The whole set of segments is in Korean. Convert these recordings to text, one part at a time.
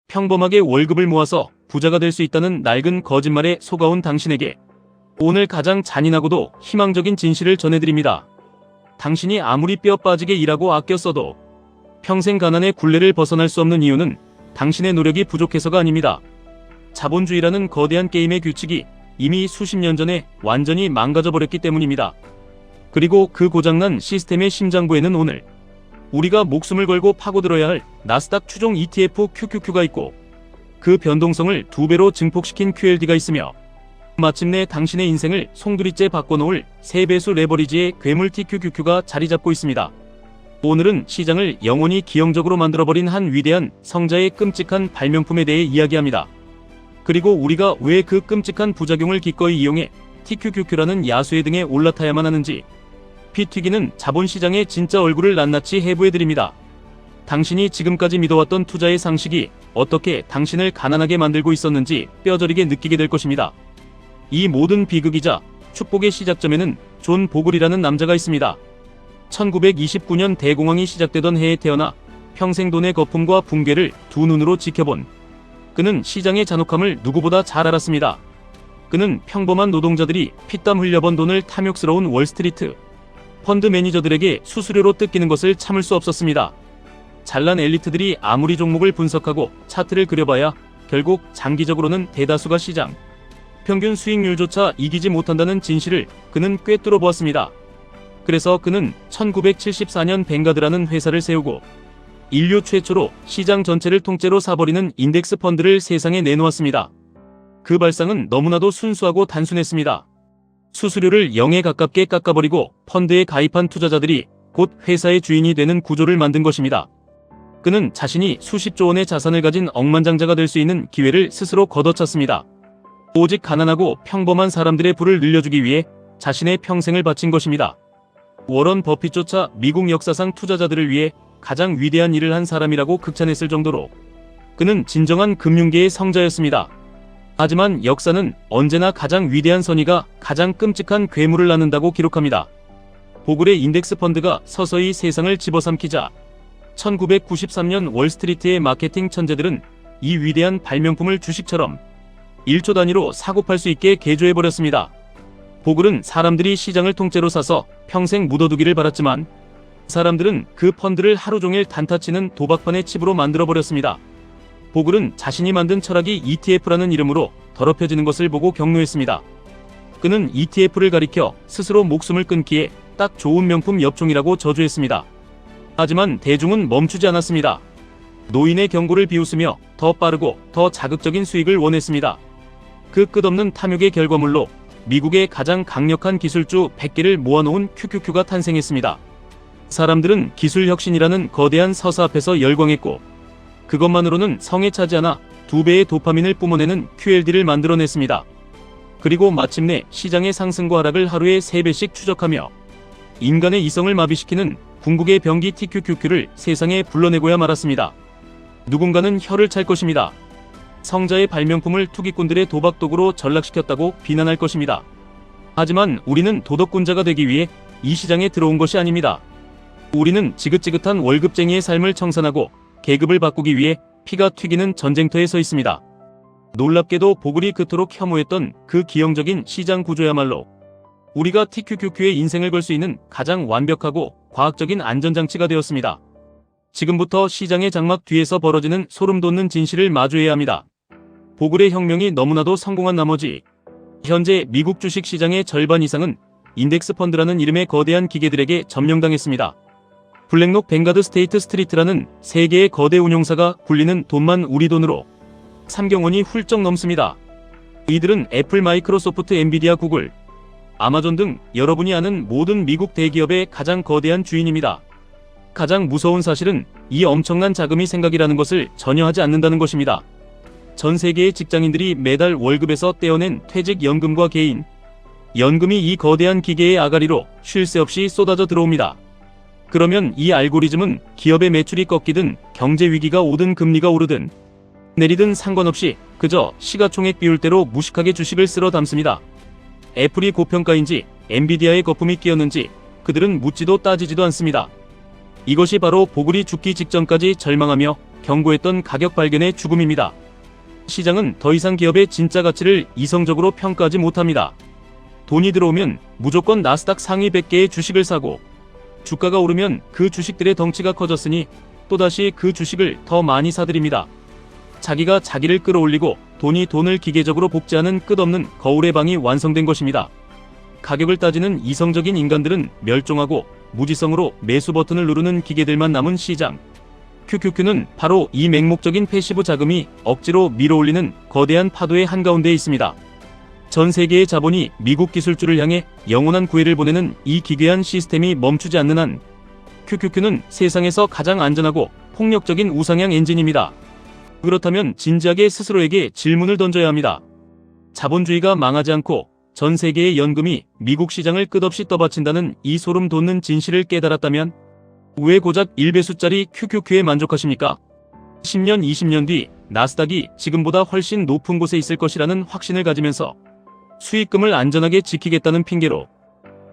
평범하게 월급을 모아서 부자가 될 수 있다는 낡은 거짓말에 속아온 당신에게 오늘 가장 잔인하고도 희망적인 진실을 전해드립니다. 당신이 아무리 뼈 빠지게 일하고 아껴 써도 평생 가난의 굴레를 벗어날 수 없는 이유는 당신의 노력이 부족해서가 아닙니다. 자본주의라는 거대한 게임의 규칙이 이미 수십 년 전에 완전히 망가져 버렸기 때문입니다. 그리고 그 고장난 시스템의 심장부에는 오늘 우리가 목숨을 걸고 파고들어야 할 나스닥 추종 ETF QQQ가 있고 그 변동성을 2배로 증폭시킨 QLD가 있으며 마침내 당신의 인생을 송두리째 바꿔놓을 3배수 레버리지의 괴물 TQQQ가 자리잡고 있습니다. 오늘은 시장을 영원히 기형적으로 만들어버린 한 위대한 성자의 끔찍한 발명품에 대해 이야기합니다. 그리고 우리가 왜 그 끔찍한 부작용을 기꺼이 이용해 TQQQ라는 야수의 등에 올라타야만 하는지 피 튀기는 자본시장의 진짜 얼굴을 낱낱이 해부해드립니다. 당신이 지금까지 믿어왔던 투자의 상식이 어떻게 당신을 가난하게 만들고 있었는지 뼈저리게 느끼게 될 것입니다. 이 모든 비극이자 축복의 시작점에는 존 보글이라는 남자가 있습니다. 1929년 대공황이 시작되던 해에 태어나 평생 돈의 거품과 붕괴를 두 눈으로 지켜본 그는 시장의 잔혹함을 누구보다 잘 알았습니다. 그는 평범한 노동자들이 피땀 흘려번 돈을 탐욕스러운 월스트리트 펀드 매니저들에게 수수료로 뜯기는 것을 참을 수 없었습니다. 잘난 엘리트들이 아무리 종목을 분석하고 차트를 그려봐야 결국 장기적으로는 대다수가 시장 평균 수익률조차 이기지 못한다는 진실을 그는 꿰뚫어 보았습니다. 그래서 그는 1974년 뱅가드라는 회사를 세우고 인류 최초로 시장 전체를 통째로 사버리는 인덱스 펀드를 세상에 내놓았습니다. 그 발상은 너무나도 순수하고 단순했습니다. 수수료를 0에 가깝게 깎아버리고 펀드에 가입한 투자자들이 곧 회사의 주인이 되는 구조를 만든 것입니다. 그는 자신이 수십조 원의 자산을 가진 억만장자가 될 수 있는 기회를 스스로 걷어찼습니다. 오직 가난하고 평범한 사람들의 부를 늘려주기 위해 자신의 평생을 바친 것입니다. 워런 버핏조차 미국 역사상 투자자들을 위해 가장 위대한 일을 한 사람이라고 극찬했을 정도로 그는 진정한 금융계의 성자였습니다. 하지만 역사는 언제나 가장 위대한 선의가 가장 끔찍한 괴물을 낳는다고 기록합니다. 보글의 인덱스 펀드가 서서히 세상을 집어삼키자 1993년 월스트리트의 마케팅 천재들은 이 위대한 발명품을 주식처럼 1초 단위로 사고팔 수 있게 개조해버렸습니다. 보글은 사람들이 시장을 통째로 사서 평생 묻어두기를 바랐지만 사람들은 그 펀드를 하루 종일 단타치는 도박판의 칩으로 만들어버렸습니다. 보글은 자신이 만든 철학이 ETF라는 이름으로 더럽혀지는 것을 보고 격노했습니다. 그는 ETF를 가리켜 스스로 목숨을 끊기에 딱 좋은 명품 엽총이라고 저주했습니다. 하지만 대중은 멈추지 않았습니다. 노인의 경고를 비웃으며 더 빠르고 더 자극적인 수익을 원했습니다. 그 끝없는 탐욕의 결과물로 미국의 가장 강력한 기술주 100개를 모아놓은 QQQ가 탄생했습니다. 사람들은 기술혁신이라는 거대한 서사 앞에서 열광했고 그것만으로는 성에 차지 않아 2배의 도파민을 뿜어내는 QLD를 만들어냈습니다. 그리고 마침내 시장의 상승과 하락을 하루에 3배씩 추적하며 인간의 이성을 마비시키는 궁극의 병기 TQQQ를 세상에 불러내고야 말았습니다. 누군가는 혀를 찰 것입니다. 성자의 발명품을 투기꾼들의 도박도구로 전락시켰다고 비난할 것입니다. 하지만 우리는 도덕군자가 되기 위해 이 시장에 들어온 것이 아닙니다. 우리는 지긋지긋한 월급쟁이의 삶을 청산하고 계급을 바꾸기 위해 피가 튀기는 전쟁터에 서 있습니다. 놀랍게도 보글이 그토록 혐오했던 그 기형적인 시장 구조야말로 우리가 TQQQ의 인생을 걸 수 있는 가장 완벽하고 과학적인 안전장치가 되었습니다. 지금부터 시장의 장막 뒤에서 벌어지는 소름 돋는 진실을 마주해야 합니다. 보글의 혁명이 너무나도 성공한 나머지 현재 미국 주식시장의 절반 이상은 인덱스 펀드라는 이름의 거대한 기계들에게 점령당했습니다. 블랙록 뱅가드 스테이트 스트리트라는 세계의 거대 운용사가 굴리는 돈만 우리 돈으로 3경 원이 훌쩍 넘습니다. 이들은 애플, 마이크로소프트, 엔비디아, 구글, 아마존 등 여러분이 아는 모든 미국 대기업의 가장 거대한 주인입니다. 가장 무서운 사실은 이 엄청난 자금이 생각이라는 것을 전혀 하지 않는다는 것입니다. 전 세계의 직장인들이 매달 월급에서 떼어낸 퇴직연금과 개인 연금이 이 거대한 기계의 아가리로 쉴 새 없이 쏟아져 들어옵니다. 그러면 이 알고리즘은 기업의 매출이 꺾이든 경제 위기가 오든 금리가 오르든 내리든 상관없이 그저 시가총액 비율대로 무식하게 주식을 쓸어 담습니다. 애플이 고평가인지 엔비디아의 거품이 끼었는지 그들은 묻지도 따지지도 않습니다. 이것이 바로 보글이 죽기 직전까지 절망하며 경고했던 가격 발견의 죽음입니다. 시장은 더 이상 기업의 진짜 가치를 이성적으로 평가하지 못합니다. 돈이 들어오면 무조건 나스닥 상위 100개의 주식을 사고, 주가가 오르면 그 주식들의 덩치가 커졌으니 또다시 그 주식을 더 많이 사들입니다. 자기가 자기를 끌어올리고 돈이 돈을 기계적으로 복제하는 끝없는 거울의 방이 완성된 것입니다. 가격을 따지는 이성적인 인간들은 멸종하고 무지성으로 매수 버튼을 누르는 기계들만 남은 시장. QQQ는 바로 이 맹목적인 패시브 자금이 억지로 밀어올리는 거대한 파도의 한가운데에 있습니다. 전 세계의 자본이 미국 기술주를 향해 영원한 구애를 보내는 이 기괴한 시스템이 멈추지 않는 한 QQQ는 세상에서 가장 안전하고 폭력적인 우상향 엔진입니다. 그렇다면 진지하게 스스로에게 질문을 던져야 합니다. 자본주의가 망하지 않고 전 세계의 연금이 미국 시장을 끝없이 떠받친다는 이 소름 돋는 진실을 깨달았다면 왜 고작 1배수짜리 QQQ에 만족하십니까? 10년, 20년 뒤 나스닥이 지금보다 훨씬 높은 곳에 있을 것이라는 확신을 가지면서 수익금을 안전하게 지키겠다는 핑계로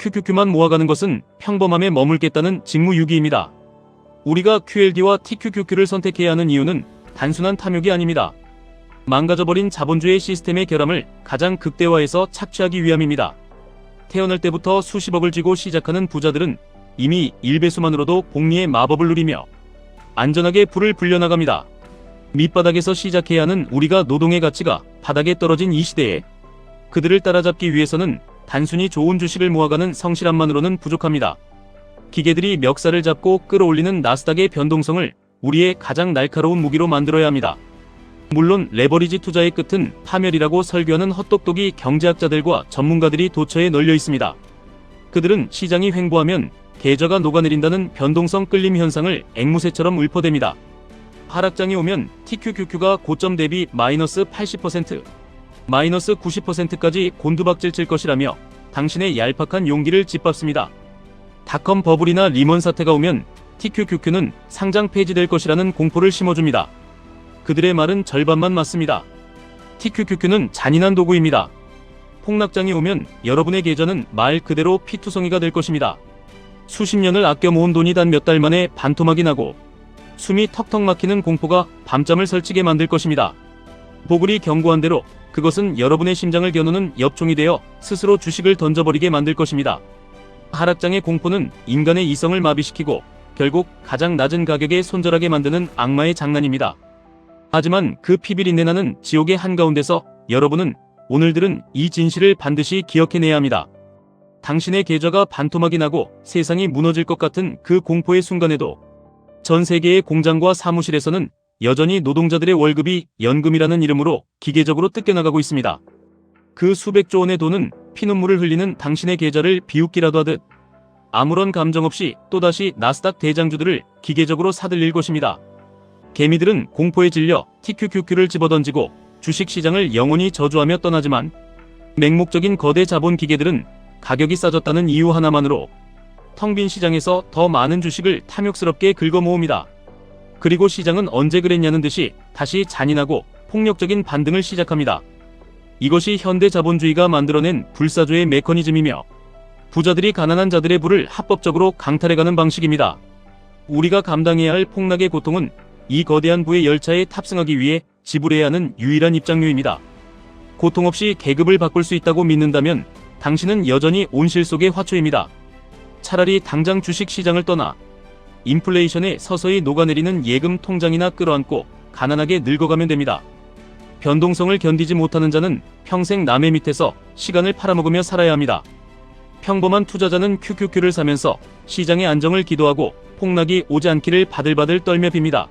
QQQ만 모아가는 것은 평범함에 머물겠다는 직무유기입니다. 우리가 QLD와 TQQQ를 선택해야 하는 이유는 단순한 탐욕이 아닙니다. 망가져버린 자본주의 시스템의 결함을 가장 극대화해서 착취하기 위함입니다. 태어날 때부터 수십억을 쥐고 시작하는 부자들은 이미 1배수만으로도 복리의 마법을 누리며 안전하게 불을 불려나갑니다. 밑바닥에서 시작해야 하는 우리가 노동의 가치가 바닥에 떨어진 이 시대에 그들을 따라잡기 위해서는 단순히 좋은 주식을 모아가는 성실함만으로는 부족합니다. 기계들이 멱살을 잡고 끌어올리는 나스닥의 변동성을 우리의 가장 날카로운 무기로 만들어야 합니다. 물론 레버리지 투자의 끝은 파멸이라고 설교하는 헛똑똑이 경제학자들과 전문가들이 도처에 널려 있습니다. 그들은 시장이 횡보하면 계좌가 녹아내린다는 변동성 끌림 현상을 앵무새처럼 읊어댑니다. 하락장이 오면 TQQQ가 고점 대비 마이너스 80%, 마이너스 90%까지 곤두박질 칠 것이라며 당신의 얄팍한 용기를 짓밟습니다. 닷컴 버블이나 리먼 사태가 오면 TQQQ는 상장 폐지될 것이라는 공포를 심어줍니다. 그들의 말은 절반만 맞습니다. TQQQ는 잔인한 도구입니다. 폭락장이 오면 여러분의 계좌는 말 그대로 피투성이가 될 것입니다. 수십 년을 아껴 모은 돈이 단 몇 달 만에 반토막이 나고 숨이 턱턱 막히는 공포가 밤잠을 설치게 만들 것입니다. 보글이 경고한 대로 그것은 여러분의 심장을 겨누는 엽총이 되어 스스로 주식을 던져버리게 만들 것입니다. 하락장의 공포는 인간의 이성을 마비시키고 결국 가장 낮은 가격에 손절하게 만드는 악마의 장난입니다. 하지만 그 피비린내 나는 지옥의 한가운데서 여러분은 오늘들은 이 진실을 반드시 기억해내야 합니다. 당신의 계좌가 반토막이 나고 세상이 무너질 것 같은 그 공포의 순간에도 전 세계의 공장과 사무실에서는 여전히 노동자들의 월급이 연금이라는 이름으로 기계적으로 뜯겨나가고 있습니다. 그 수백조 원의 돈은 피눈물을 흘리는 당신의 계좌를 비웃기라도 하듯 아무런 감정 없이 또다시 나스닥 대장주들을 기계적으로 사들릴 것입니다. 개미들은 공포에 질려 TQQQ를 집어던지고 주식시장을 영원히 저주하며 떠나지만 맹목적인 거대 자본 기계들은 가격이 싸졌다는 이유 하나만으로 텅 빈 시장에서 더 많은 주식을 탐욕스럽게 긁어모읍니다. 그리고 시장은 언제 그랬냐는 듯이 다시 잔인하고 폭력적인 반등을 시작합니다. 이것이 현대 자본주의가 만들어낸 불사조의 메커니즘이며 부자들이 가난한 자들의 부를 합법적으로 강탈해가는 방식입니다. 우리가 감당해야 할 폭락의 고통은 이 거대한 부의 열차에 탑승하기 위해 지불해야 하는 유일한 입장료입니다. 고통 없이 계급을 바꿀 수 있다고 믿는다면 당신은 여전히 온실 속의 화초입니다. 차라리 당장 주식시장을 떠나 인플레이션에 서서히 녹아내리는 예금 통장이나 끌어안고 가난하게 늙어가면 됩니다. 변동성을 견디지 못하는 자는 평생 남의 밑에서 시간을 팔아먹으며 살아야 합니다. 평범한 투자자는 QQQ를 사면서 시장의 안정을 기도하고 폭락이 오지 않기를 바들바들 떨며 빕니다.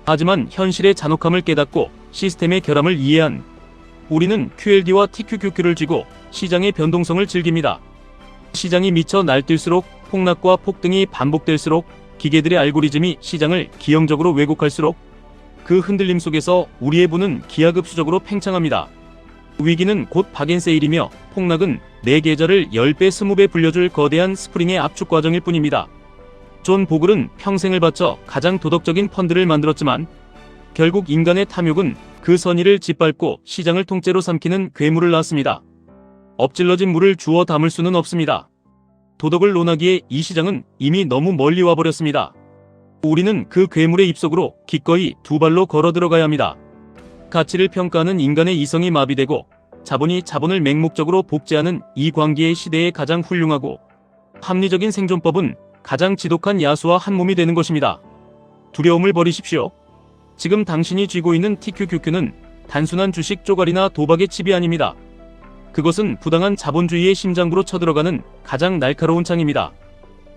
하지만 현실의 잔혹함을 깨닫고 시스템의 결함을 이해한 우리는 QLD와 TQQQ를 쥐고 시장의 변동성을 즐깁니다. 시장이 미쳐 날뛸수록 폭락과 폭등이 반복될수록 기계들의 알고리즘이 시장을 기형적으로 왜곡할수록 그 흔들림 속에서 우리의 부는 기하급수적으로 팽창합니다. 위기는 곧 박앤세일이며 폭락은 내 계좌를 10배, 20배 불려줄 거대한 스프링의 압축 과정일 뿐입니다. 존 보글은 평생을 바쳐 가장 도덕적인 펀드를 만들었지만 결국 인간의 탐욕은 그 선의를 짓밟고 시장을 통째로 삼키는 괴물을 낳았습니다. 엎질러진 물을 주워 담을 수는 없습니다. 도덕을 논하기에 이 시장은 이미 너무 멀리 와버렸습니다. 우리는 그 괴물의 입속으로 기꺼이 두 발로 걸어 들어가야 합니다. 가치를 평가하는 인간의 이성이 마비되고 자본이 자본을 맹목적으로 복제하는 이 광기의 시대에 가장 훌륭하고 합리적인 생존법은 가장 지독한 야수와 한 몸이 되는 것입니다. 두려움을 버리십시오. 지금 당신이 쥐고 있는 TQQQ는 단순한 주식 쪼가리나 도박의 칩이 아닙니다. 그것은 부당한 자본주의의 심장부로 쳐들어가는 가장 날카로운 창입니다.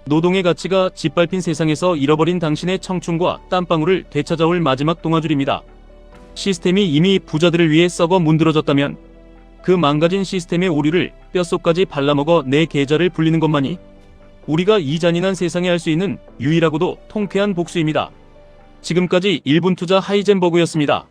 노동의 가치가 짓밟힌 세상에서 잃어버린 당신의 청춘과 땀방울을 되찾아올 마지막 동아줄입니다. 시스템이 이미 부자들을 위해 썩어 문드러졌다면 그 망가진 시스템의 오류를 뼛속까지 발라먹어 내 계좌를 불리는 것만이 우리가 이 잔인한 세상에 할 수 있는 유일하고도 통쾌한 복수입니다. 지금까지 1분 투자 하이젠버그였습니다.